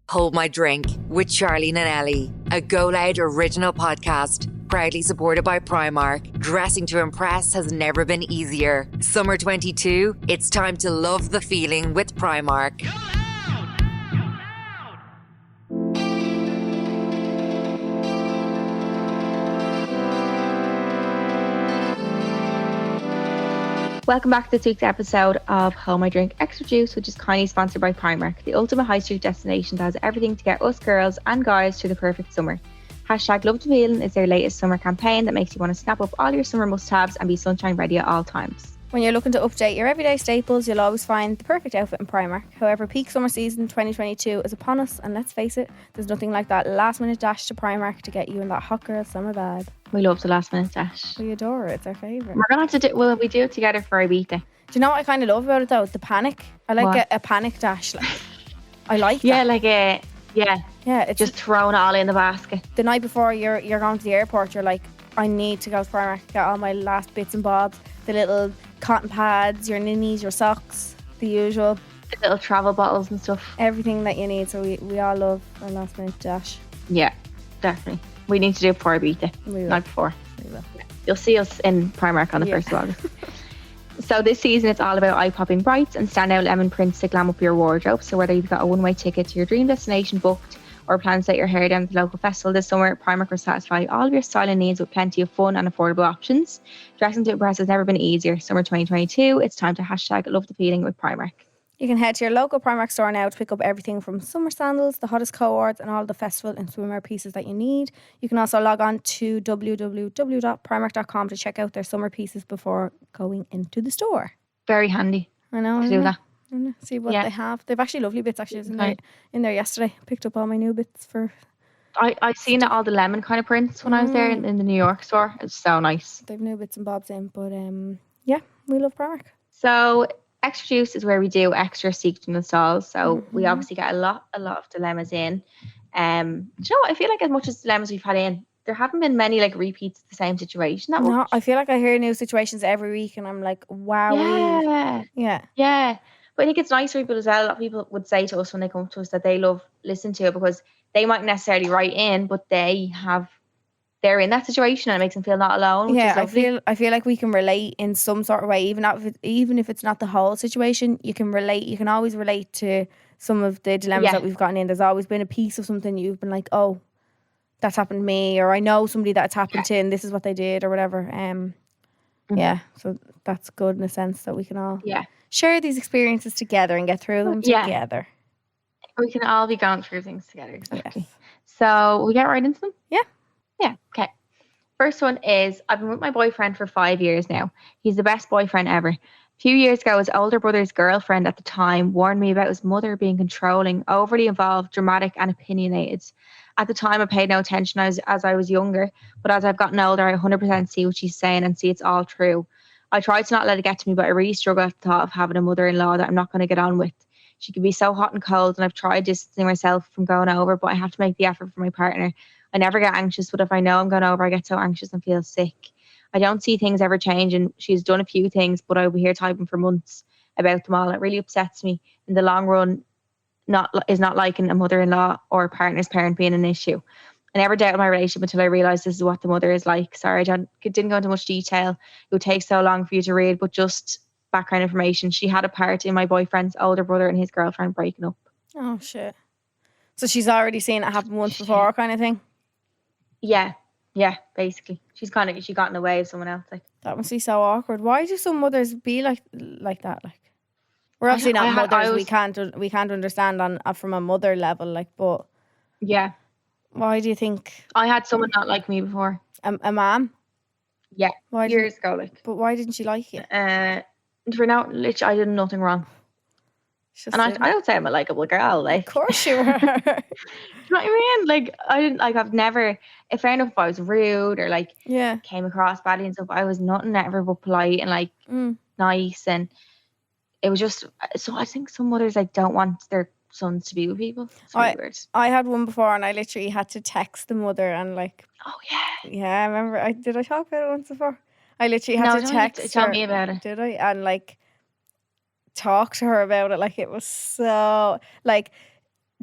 Hold My Drink with Charleen and Ellie, a GoLoud original podcast, proudly supported by Primark. Dressing to impress has never been easier. Summer 22, it's time to love the feeling with Primark. Welcome back to this week's episode of Hold My Drink Extra Juice, which is kindly sponsored by Primark, the ultimate high street destination that has everything to get us girls and guys through the perfect summer. Hashtag Love to Feeling is their latest summer campaign that makes you want to snap up all your summer must-haves and be sunshine ready at all times. When you're looking to update your everyday staples, you'll always find the perfect outfit in Primark. However, peak summer season 2022 is upon us, and let's face it, there's nothing like that last-minute dash to Primark to get you in that hot girl summer vibe. We love the last-minute dash. We adore it. It's our favourite. We're going to have to do, we do it together for Ibiza. Do you know what I kind of love about it though? The panic. I like a panic dash. Like, I like that. Yeah, like a... Yeah, it's just throwing it all in the basket. The night before you're going to the airport, you're like, I need to go to Primark, get all my last bits and bobs, the little cotton pads, your ninnies, your socks, the usual. The little travel bottles and stuff. Everything that you need. So we all love our last minute dash. Yeah, definitely. We need to do it before Ibiza. Night before. We will. You'll see us in Primark on the 1st of August. So this season it's all about eye-popping brights and standout lemon prints to glam up your wardrobe. So whether you've got a one-way ticket to your dream destination booked or plans to set your hair down at the local festival this summer, Primark will satisfy all of your styling needs with plenty of fun and affordable options. Dressing to impress has never been easier. Summer 2022, it's time to hashtag Love the Feeling with Primark. You can head to your local Primark store now to pick up everything from summer sandals, the hottest cohorts, and all the festival and swimwear pieces that you need. You can also log on to www.primark.com to check out their summer pieces before going into the store. Very handy. I know. To do that. See what they have. They've actually lovely bits actually in there yesterday. Picked up all my new bits for... I seen all the lemon kind of prints when I was there in the New York store. It's so nice. They've new bits and bobs in, but yeah, we love Primark. So Extra Juice is where we do extra secret in the stalls. So we obviously get a lot of dilemmas in. Do you know what? I feel like as much as dilemmas we've had in, there haven't been many like repeats of the same situation that much. I feel like I hear new situations every week and I'm like, wow. Yeah. But I think it's nice for people as well. A lot of people would say to us when they come to us that they love listening to it because they mightn't necessarily write in, but they're in that situation and it makes them feel not alone. Yeah, I feel like we can relate in some sort of way, even if it's not the whole situation. You can relate. You can always relate to some of the dilemmas that we've gotten in. There's always been a piece of something you've been like, oh, that's happened to me, or I know somebody that's happened to, and this is what they did, or whatever. Yeah, so that's good in a sense that we can all share these experiences together and get through them together. We can all be going through things together, exactly. Yes. So we get right into them? Yeah, okay. First one is, I've been with my boyfriend for 5 years now. He's the best boyfriend ever. A few years ago, his older brother's girlfriend at the time warned me about his mother being controlling, overly involved, dramatic and opinionated. At the time, I paid no attention as I was younger, but as I've gotten older, I 100% see what she's saying and see it's all true. I tried to not let it get to me, but I really struggle at the thought of having a mother-in-law that I'm not going to get on with. She can be so hot and cold, and I've tried distancing myself from going over, but I have to make the effort for my partner. I never get anxious, but if I know I'm going over, I get so anxious and feel sick. I don't see things ever change, and she's done a few things, but I'll be here typing for months about them all. It really upsets me. In the long run, not liking a mother-in-law or a partner's parent being an issue. I never doubted my relationship until I realised this is what the mother is like. Sorry, I didn't go into much detail. It would take so long for you to read, but just background information. She had a part in my boyfriend's older brother and his girlfriend breaking up. Oh, shit. So she's already seen it happen once before kind of thing? Yeah, basically. She got in the way of someone else. Like that must be so awkward. Why do some mothers be like that? Like we're obviously not mothers. We can't understand on from a mother level. Like, but yeah. Why do you think? I had someone not like me before. A mom? Yeah, years ago. Like, but why didn't she like you? For now, literally, I did nothing wrong. And I don't say I'm a likable girl. Like, of course you were. Do you know what I mean? Like, I didn't like. I've never. Fair enough, if I was rude or like, came across badly and stuff. I was nothing ever but polite and like nice, and it was just. So I think some mothers like don't want their sons to be with people. It's really weird. I had one before, and I literally had to text the mother and like. Oh yeah. Yeah, I remember. Did I talk about it once before? I literally had to text her. Tell me about it. Did I? And like. Talk to her about it. Like it was so like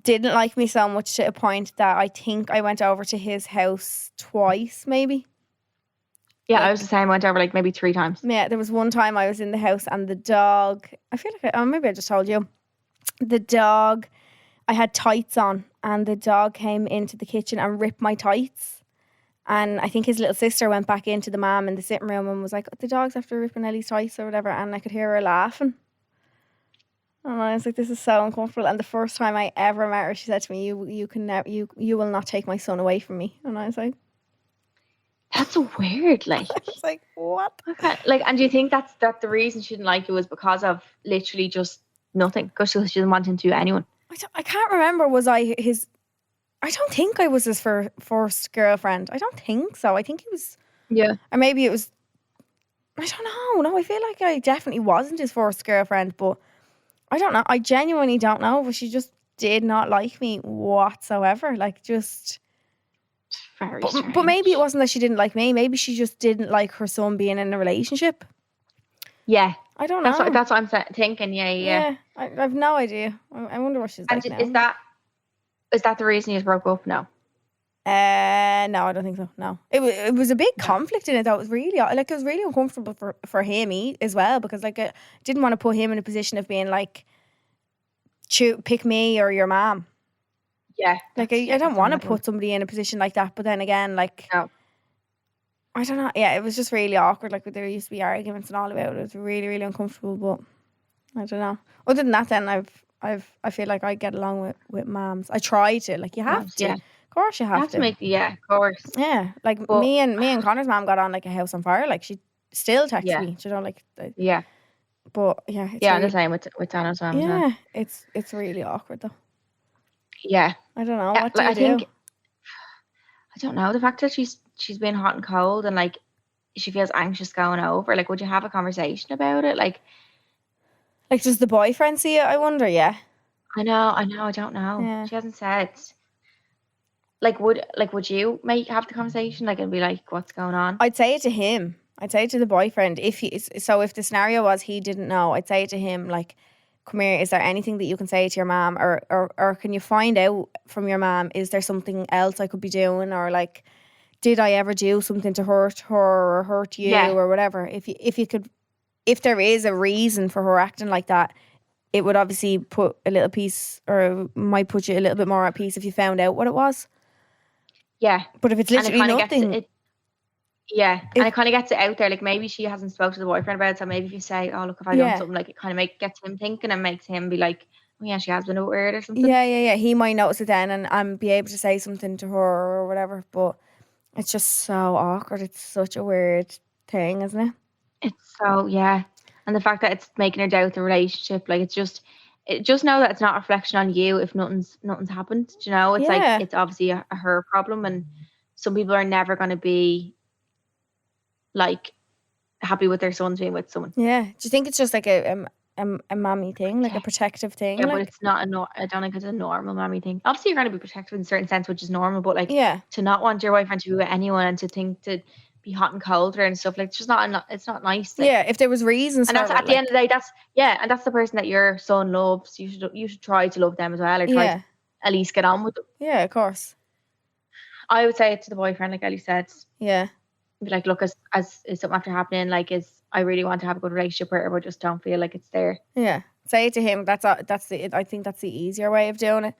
didn't like me so much to a point that I think I went over to his house twice, maybe. Yeah, I was the same. I went over like maybe 3 times. Yeah, there was one time I was in the house and the dog, I feel like, maybe I just told you, the dog, I had tights on and the dog came into the kitchen and ripped my tights. And I think his little sister went back into the mum in the sitting room and was like, the dog's after ripping Ellie's tights or whatever. And I could hear her laughing. And I was like, this is so uncomfortable. And the first time I ever met her, she said to me, you will not take my son away from me. And I was like, that's weird. Like, I was like, what? Okay. Like, and do you think that the reason she didn't like you was because of literally just nothing? Because she didn't want him to anyone? I can't remember. Was I his? I don't think I was his first girlfriend. I don't think so. I think he was. Yeah. Or maybe it was. I don't know. No, I feel like I definitely wasn't his first girlfriend, but I don't know. I genuinely don't know. But she just did not like me whatsoever. Like, just. Very but maybe it wasn't that she didn't like me. Maybe she just didn't like her son being in a relationship. Yeah. I don't know. That's what I'm thinking. Yeah. I have no idea. I wonder what she's like now. Is that the reason you broke up? No. No, I don't think so. No, it was a big conflict in it. That was really like, it was really uncomfortable for him as well, because like I didn't want to put him in a position of being like, pick me or your mom. Yeah, like I don't want to put somebody in a position like that. But then again, like, no. I don't know. Yeah, it was just really awkward. Like, there used to be arguments and all about it. It was really, really uncomfortable. But I don't know. Other than that, then I feel like I get along with moms. I try to. Like, you have to. Yeah. Of course you have to. Yeah, of course. Yeah, like, but me and Connor's mom got on like a house on fire. Like, she still texts me. She don't like. Yeah. But yeah, it's really, the same with Dana's mom. Yeah, it's really awkward though. Yeah. I don't know. What do you do? I don't know. The fact that she's been hot and cold and like she feels anxious going over. Like, would you have a conversation about it? Like does the boyfriend see it? I wonder. Yeah. I know. I don't know. Yeah. She hasn't said. Like, would you have the conversation, like, and be like, what's going on? I'd say it to him. I'd say it to the boyfriend. If the scenario was he didn't know, I'd say it to him, like, come here, is there anything that you can say to your mom, or can you find out from your mom, is there something else I could be doing, or like, did I ever do something to hurt her or hurt you or whatever? If there is a reason for her acting like that, it would obviously put a little piece, or might put you a little bit more at peace if you found out what it was. Yeah. But if it's literally nothing. And it kind of gets it out there. Like, maybe she hasn't spoken to the boyfriend about it. So maybe if you say, oh, look, if I done something, like, it kind of gets him thinking and makes him be like, oh, yeah, she has been a bit weird or something. Yeah. He might notice it then and be able to say something to her or whatever. But it's just so awkward. It's such a weird thing, isn't it? It's so, yeah. And the fact that it's making her doubt the relationship, like, just know that it's not a reflection on you if nothing's happened. You know, it's like, it's obviously a her problem, and some people are never going to be like happy with their sons being with someone. Yeah. Do you think it's just like a mommy thing, like a protective thing? Yeah, like? But it's not I don't think it's a normal mommy thing. Obviously, you're going to be protective in a certain sense, which is normal. But like, to not want your boyfriend to be with anyone and to think to be hot and cold and stuff, like, it's just it's not nice. Like. Yeah, if there was reasons, and that's at the end of the day, and that's the person that your son loves. You should try to love them as well, or try to at least get on with them. Yeah, of course. I would say it to the boyfriend, like Ellie said. Yeah. Be like, look, as is something after happening, like, I really want to have a good relationship with her, but just don't feel like it's there. Yeah. Say it to him. I think that's the easier way of doing it.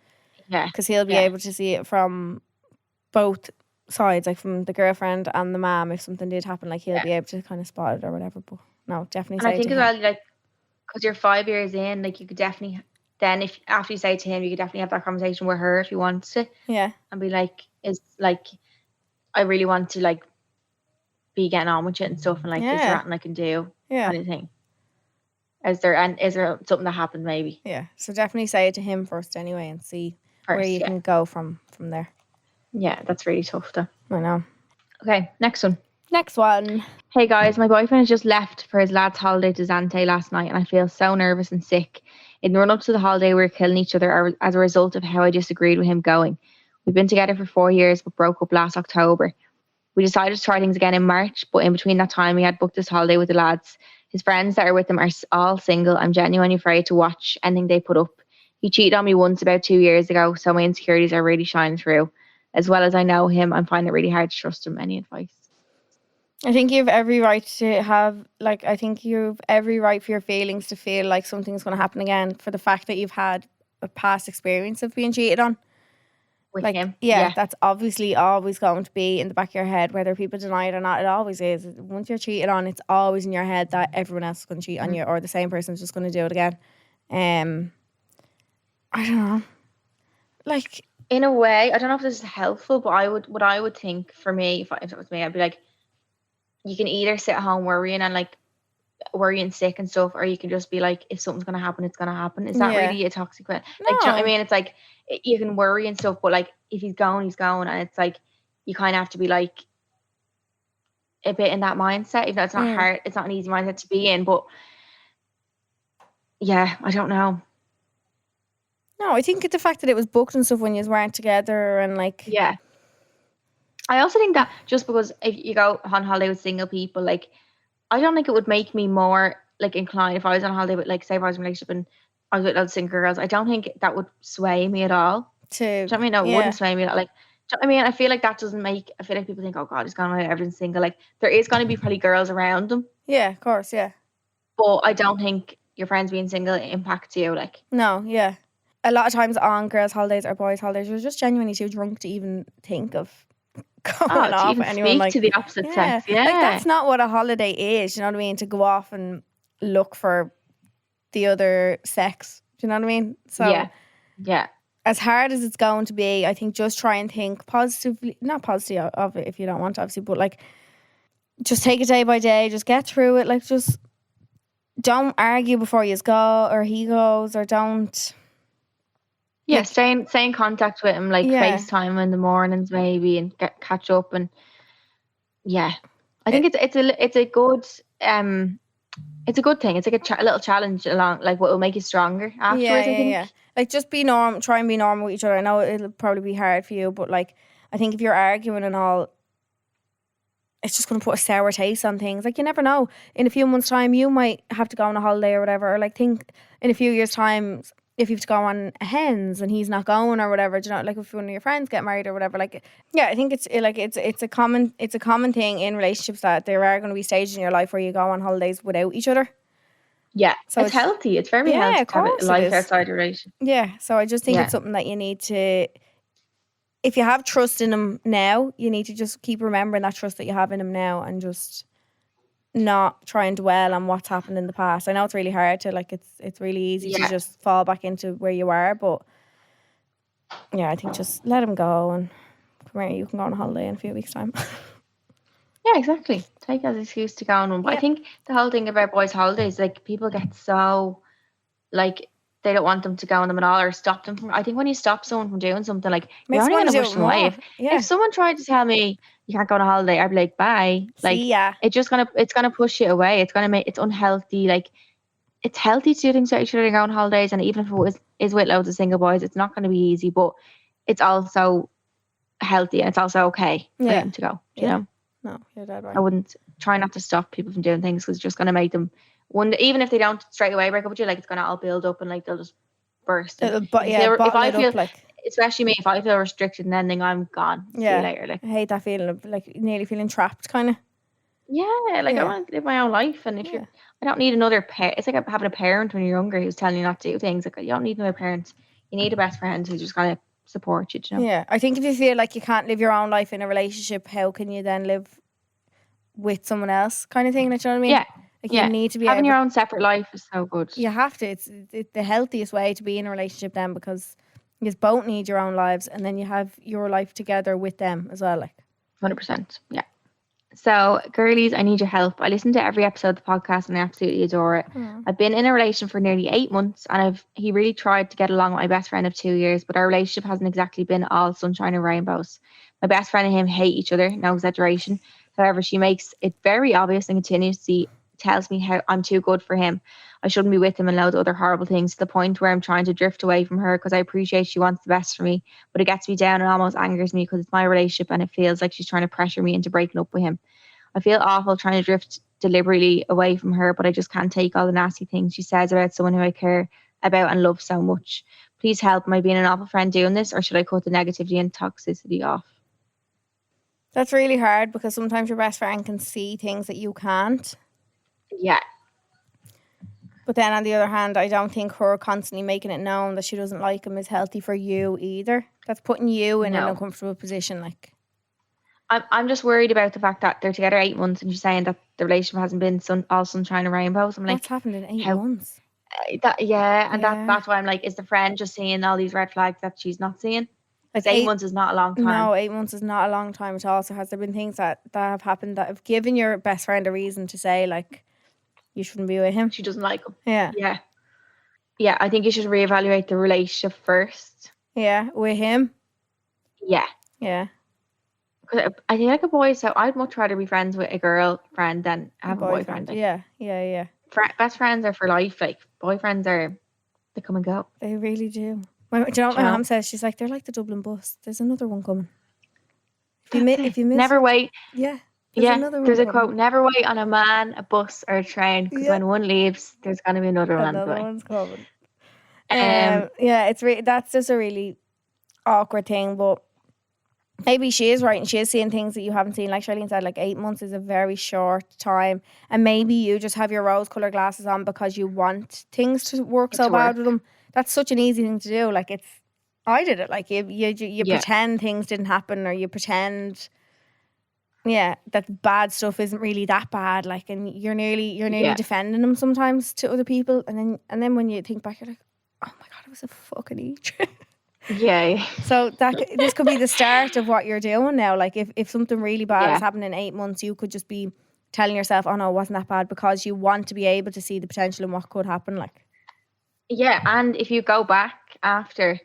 Yeah. Because he'll be able to see it from both sides, like from the girlfriend and the mom. If something did happen, like, he'll be able to kind of spot it or whatever. But no, definitely. And I think as well, like, because you're 5 years in, like, you could definitely then, if after you say it to him, you could definitely have that conversation with her if you want to. Yeah. And be like, I really want to, like, be getting on with it and stuff, and like, is there anything I can do? Kind of thing. Is there something that happened maybe? Yeah. So definitely say it to him first anyway, and see where you can go from there. Yeah, that's really tough though. I know. Okay, next one. Hey guys, my boyfriend has just left for his lad's holiday to Zante last night, and I feel so nervous and sick. In the run up to the holiday, we were killing each other as a result of how I disagreed with him going. We've been together for 4 years but broke up last October. We decided to try things again in March, but in between that time we had booked this holiday with the lads. His friends that are with him are all single. I'm genuinely afraid to watch anything they put up. He cheated on me once about 2 years ago, so my insecurities are really shining through. As well as I know him, I'm finding it really hard to trust him. Any advice? I think you have every right to have, like, I think you have every right for your feelings to feel like something's going to happen again for the fact that you've had a past experience of being cheated on. With like him. Yeah, that's obviously always going to be in the back of your head, whether people deny it or not. It always is. Once you're cheated on, it's always in your head that everyone else is going to cheat on you, or the same person's just going to do it again. I don't know. Like, in a way, I don't know if this is helpful, but what I would think for me, if it was me, I'd be like, you can either sit at home worrying sick and stuff, or you can just be like, if something's gonna happen, it's gonna happen. Is that really a toxic way? Like, do you know what I mean? It's like, you can worry and stuff, but like, if he's going, he's going, and it's like, you kind of have to be like a bit in that mindset, even though it's not hard, it's not an easy mindset to be in, but yeah, I don't know. No, I think the fact that it was booked and stuff when you weren't together, and like, yeah. I also think that just because if you go on holiday with single people, like, I don't think it would make me more like inclined if I was on holiday with, like, say if I was in a relationship and I was with loads of single girls. I don't think that would sway me at all. Do you know what I mean? No, it wouldn't sway me at all. Like, do you know what I mean? I feel like that doesn't make. I feel like people think, oh God, he's gone away, everyone's single. Like, there is going to be probably girls around them. Yeah, of course, yeah. But I don't think your friends being single impacts you. Like, no, yeah. A lot of times on girls' holidays or boys' holidays, you're just genuinely too drunk to even think of going off with anyone. Like, to the opposite sex. Yeah, like, that's not what a holiday is. You know what I mean? To go off and look for the other sex. Do you know what I mean? So yeah. As hard as it's going to be, I think just try and think positively, not positively of it if you don't want to, obviously, but like, just take it day by day. Just get through it. Like, just don't argue before you go or he goes, or don't. Yeah, like, stay in contact with him, like FaceTime in the mornings maybe, and catch up, and I think it's a good it's a good thing. It's like a little challenge along, like, what will make you stronger afterwards. I think. Like, just try and be normal with each other. I know it'll probably be hard for you, but like, I think if you're arguing and all, it's just going to put a sour taste on things. Like, you never know. In a few months' time, you might have to go on a holiday or whatever, or like, think in a few years' time, if you have to go on a hens and he's not going or whatever, do you know, like, if one of your friends get married or whatever, like, I think it's a common thing in relationships that there are going to be stages in your life where you go on holidays without each other. Yeah, so it's healthy. It's very healthy to have a life outside a relationship. Yeah, so I just think it's something that you need to, if you have trust in him now, you need to just keep remembering that trust that you have in him now, and just not try and dwell on what's happened in the past. I know it's really hard to, like, it's really easy to just fall back into where you are, but I think just let him go, and come here, you can go on a holiday in a few weeks' time. Yeah, exactly. Take it as an excuse to go on one. But I think the whole thing about boys' holidays, like, people get so, like, they don't want them to go on them at all, or stop them from. I think when you stop someone from doing something, like, you're only going to push them away. If someone tried to tell me you can't go on a holiday, I'd be like, bye. Like, it's gonna push you away. It's gonna make it's unhealthy. Like, it's healthy to do things with each other and go on holidays, and even if it is with loads of single boys, it's not going to be easy, but it's also healthy, and it's also okay for them to go. You know. No, you're dead right. I wouldn't try not to stop people from doing things, because it's just going to make them wonder, even if they don't straight away break up with you, like, it's going to all build up, and like, they'll just burst. If I feel, especially me, if I feel restricted and ending, I'm gone. See you later. Like, I hate that feeling of, like, nearly feeling trapped, kind of. I want to live my own life, and if I don't need another parent. It's like having a parent when you're younger who's telling you not to do things. Like, you don't need another parent. You need a best friend who's just going to support you, you know? Yeah, I think if you feel like you can't live your own life in a relationship, how can you then live with someone else, kind of thing? Like, you know what I mean? Like, you need to be having your own separate life is so good. You have to. It's the healthiest way to be in a relationship then, because you both need your own lives, and then you have your life together with them as well. Like, 100%. Yeah. So, girlies, I need your help. I listen to every episode of the podcast and I absolutely adore it. I've been in a relation for nearly 8 months, and he really tried to get along with my best friend of 2 years, but our relationship hasn't exactly been all sunshine and rainbows. My best friend and him hate each other, no exaggeration. However, she makes it very obvious and continuously tells me how I'm too good for him. I shouldn't be with him, and loads of other horrible things, to the point where I'm trying to drift away from her, because I appreciate she wants the best for me, but it gets me down and almost angers me, because it's my relationship and it feels like she's trying to pressure me into breaking up with him. I feel awful trying to drift deliberately away from her, but I just can't take all the nasty things she says about someone who I care about and love so much. Please help. Am I being an awful friend doing this, or should I cut the negativity and toxicity off? That's really hard because sometimes your best friend can see things that you can't. Yeah. But then on the other hand, I don't think her constantly making it known that she doesn't like him is healthy for you either. That's putting you in an uncomfortable position. Like, I'm just worried about the fact that they're together 8 months and she's saying that the relationship hasn't been all sunshine and rainbows. I'm like, what's happened in 8 months? That's why I'm like, is the friend just seeing all these red flags that she's not seeing? Like 8 months is not a long time. No, 8 months is not a long time at all. So has there been things that have happened that have given your best friend a reason to say, like, you shouldn't be with him? She doesn't like him. Yeah. Yeah. Yeah, I think you should reevaluate the relationship first. Yeah, with him? Yeah. Yeah. Because I think like a boy, so I'd much rather be friends with a girlfriend than have a boyfriend. Like. Yeah. Best friends are for life. Like, boyfriends they come and go. They really do. Do you know what my mom says? She's like, they're like the Dublin bus. There's another one coming. If you miss never wait. Yeah. There's a quote, never wait on a man, a bus or a train, because when one leaves, there's going to be another one. Another one's coming. That's just a really awkward thing, but maybe she is right and she is seeing things that you haven't seen. Like Charleen said, like 8 months is a very short time, and maybe you just have your rose-colored glasses on because you want things to work bad with them. That's such an easy thing to do. Like, I did it. Like, you pretend things didn't happen, or you pretend, that bad stuff isn't really that bad. Like, and you're nearly defending them sometimes to other people, and then when you think back, you're like, oh my god, it was a fucking E-trip. Yeah. So this could be the start of what you're doing now. Like, if something really bad has happened in 8 months, you could just be telling yourself, oh no, it wasn't that bad, because you want to be able to see the potential in what could happen. Like, yeah, and if you go back after,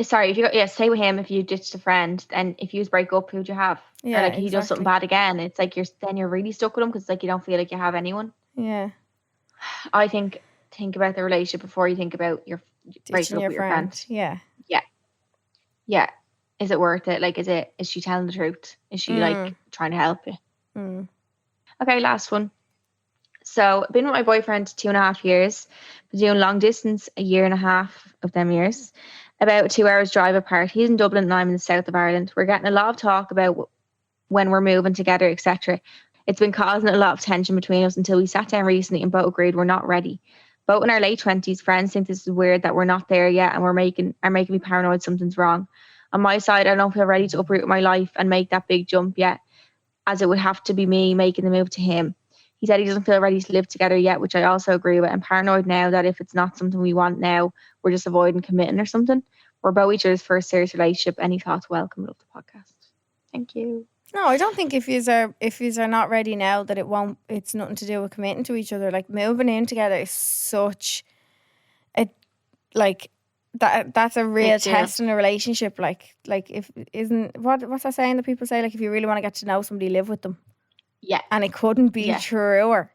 stay with him if you ditched a friend, and if you break up, who'd you have? Yeah, or like if he does something bad again, it's like you're really stuck with him, because like you don't feel like you have anyone. Yeah. I think about the relationship before you think about your breaking up with your friend. Yeah. Yeah. Is it worth it? Like, is she telling the truth? Is she like trying to help you? Okay, last one. So I've been with my boyfriend 2.5 years. Been doing long distance 1.5 years of them years. About 2 hours drive apart. He's in Dublin and I'm in the south of Ireland. We're getting a lot of talk about when we're moving together, etc. It's been causing a lot of tension between us until we sat down recently and both agreed we're not ready. Both in our late 20s, friends think this is weird that we're not there yet, and are making me paranoid something's wrong. On my side, I don't feel ready to uproot my life and make that big jump yet, as it would have to be me making the move to him. He said he doesn't feel ready to live together yet, which I also agree with. I'm paranoid now that if it's not something we want now, we're just avoiding committing or something. We're both each other's first serious relationship. Any thoughts? Welcome. Love the podcast. Thank you. No, I don't think if yous are not ready now, that it's nothing to do with committing to each other. Like, moving in together is such a, like, that's a real test in a relationship. Like if what's that saying that people say? Like, if you really want to get to know somebody, live with them. Yeah. And it couldn't be truer.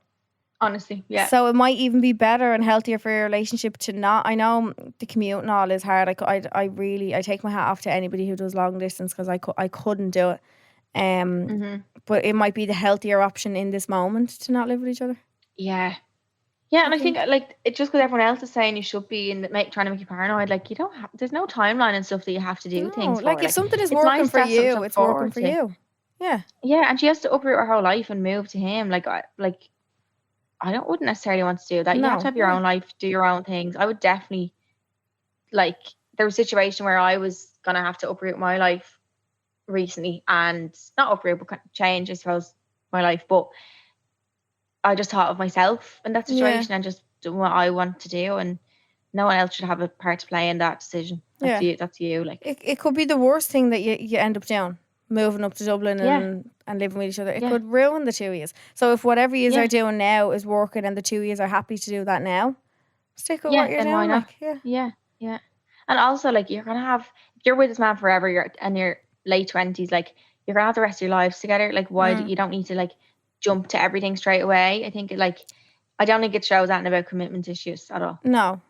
Honestly, yeah. So it might even be better and healthier for your relationship to not. I know the commute and all is hard. I take my hat off to anybody who does long distance, because I couldn't do it. But it might be the healthier option in this moment to not live with each other. Yeah, and I think like it's just because everyone else is saying you should be and trying to make you paranoid. Like, you don't have. There's no timeline and stuff that you have to do things for. Like, if something is working for you, it's working for you. Yeah. Yeah, and she has to uproot her whole life and move to him. I wouldn't necessarily want to do that. You have to have your own life, do your own things. I would definitely, like, there was a situation where I was gonna have to uproot my life recently, and not uproot but change, I suppose, my life, but I just thought of myself in that situation and just doing what I want to do, and no one else should have a part to play in that decision. That's you. Like, it could be the worst thing that you end up doing, moving up to Dublin and living with each other. It could ruin the 2 years. So if whatever you are doing now is working and the 2 years are happy to do that now, stick with what you're doing. Why not? Yeah. And also, like, you're gonna have, if you're with this man forever, you're late 20s, like, you're gonna have the rest of your lives together. Like, why you don't need to like jump to everything straight away. I think I don't think it shows anything about commitment issues at all. No.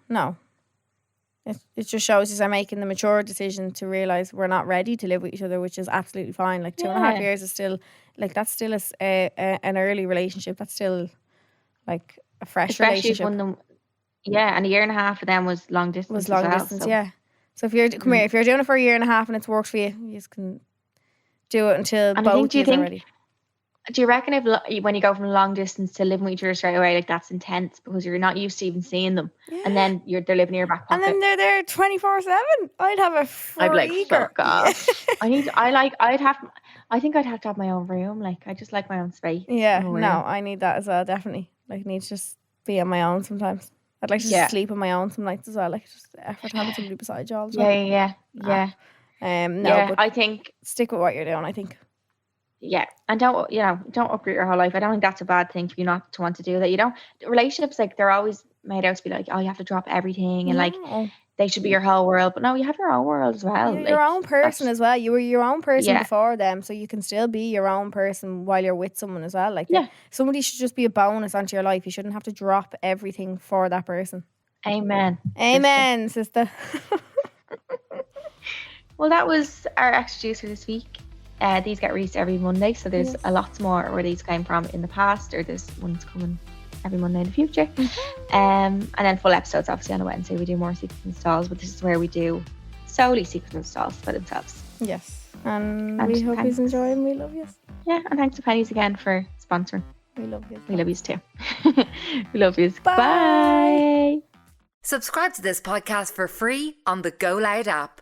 It just shows us are making the mature decision to realise we're not ready to live with each other, which is absolutely fine. Like, 2.5 years is still, like, that's still an early relationship. That's still like a fresh relationship. Yeah, and a year and a half of them was long distance. Yeah. So if you're come here, if you're doing it for a year and a half and it's worked for you, you just can do it until both of you are ready. Do you reckon if when you go from long distance to living with each other straight away, like that's intense because you're not used to even seeing them, and then they're living in your back pocket, and then they're there 24/7? I'd have a freaker. I'd be like, fuck off. I think I'd have to have my own room. Like I just like my own space. Yeah, no, I need that as well. Definitely, like need to just be on my own sometimes. I'd like to just sleep on my own some nights as well. Like just the effort having somebody beside you all the time. Yeah. But I think stick with what you're doing. I think. Yeah, and don't uproot your whole life. I don't think that's a bad thing for you not to want to do that. You don't. Relationships, like they're always made out to be like, oh, you have to drop everything and like they should be your whole world. But no, you have your own world as well. You're your own person as well. You were your own person before them, so you can still be your own person while you're with someone as well. Like somebody should just be a bonus onto your life. You shouldn't have to drop everything for that person. Amen, sister. Well, that was our extra juice for this week. These get released every Monday, so there's a lot more where these came from in the past, or there's ones coming every Monday in the future. And then full episodes obviously on a Wednesday. We do more secrets and stalls, but this is where we do solely secrets and stalls by themselves. Yes, and we hope you enjoy and we love you. Yeah, and thanks to Pennies again for sponsoring. We love you. We love you too. We love you. Bye. Subscribe to this podcast for free on the GoLoud app.